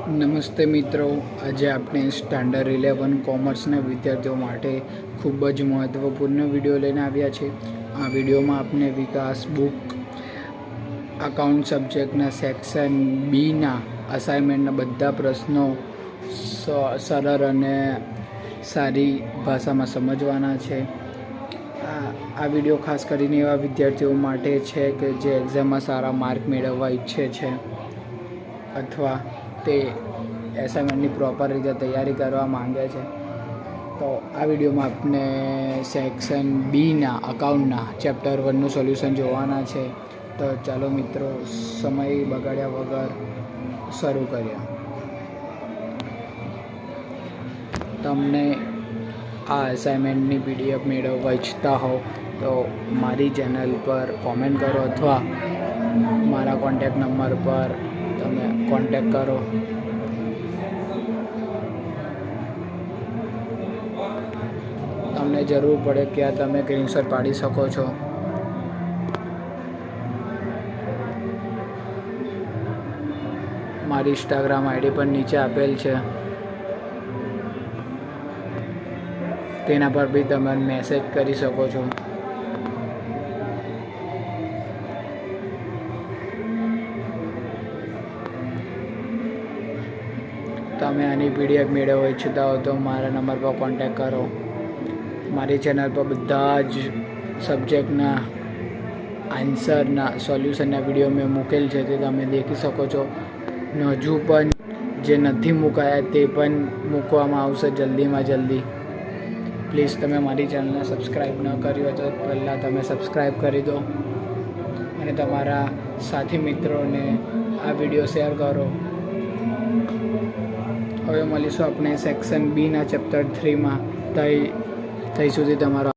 નમસ્તે મિત્રો, આજે આપણે સ્ટાન્ડર્ડ 11 કોમર્સના વિદ્યાર્થીઓ માટે ખૂબ જ મહત્ત્વપૂર્ણ વિડીયો લઈને આવ્યા છે. આ વિડીયોમાં આપણે વિકાસ બુક અકાઉન્ટ સબ્જેક્ટના સેક્શન બીના અસાઇનમેન્ટના બધા પ્રશ્નો સરળ અને સારી ભાષામાં સમજવાના છે. આ વિડીયો ખાસ કરીને એવા વિદ્યાર્થીઓ માટે છે કે જે એક્ઝામમાં સારા માર્ક મેળવવા ઈચ્છે છે અથવા તે એસાઇનમેન્ટની પ્રોપર રીતે તૈયારી કરવા માંગે છે. તો આ વિડીયોમાં આપણે સેક્શન બીના અકાઉન્ટના ચેપ્ટર 1નું સોલ્યુશન જોવાના છે. તો ચાલો મિત્રો, સમય બગાડ્યા વગર શરૂ કરીએ. તમને આ અસાઇનમેન્ટની PDF મેળવવા ઈચ્છતા હો તો મારી ચેનલ પર કોમેન્ટ કરો અથવા મારા કોન્ટેક્ટ નંબર પર તમે કોન્ટેક્ટ કરો. તમને જરૂર પડે કે તમે સ્ક્રીનશોટ પાડી શકો છો. મારી ઇન્સ્ટાગ્રામ ID પણ નીચે આપેલ છે, તેના પર બી તમે મેસેજ કરી શકો છો. તમે આની PDF મેળવવા ઈચ્છતા હો તો મારા નંબર પર કોન્ટેક્ટ કરો. મારી ચેનલ પર બધા જ સબ્જેક્ટના આન્સરના સોલ્યુશનના વિડીયો મેં મૂકેલ છે, તે તમે દેખી શકો છો. હજુ પણ જે નથી મુકાયા તે પણ મૂકવામાં આવશે જલ્દીમાં જલ્દી. પ્લીઝ તમે મારી ચેનલને સબસ્ક્રાઈબ ન કરી હોય તો પહેલાં તમે સબસ્ક્રાઈબ કરી દો અને તમારા સાથી મિત્રોને આ વિડીયો શેર કરો. હવે મળીશું આપણે સેક્શન બીના ચેપ્ટર 3માં. ત્યાં સુધી તમારો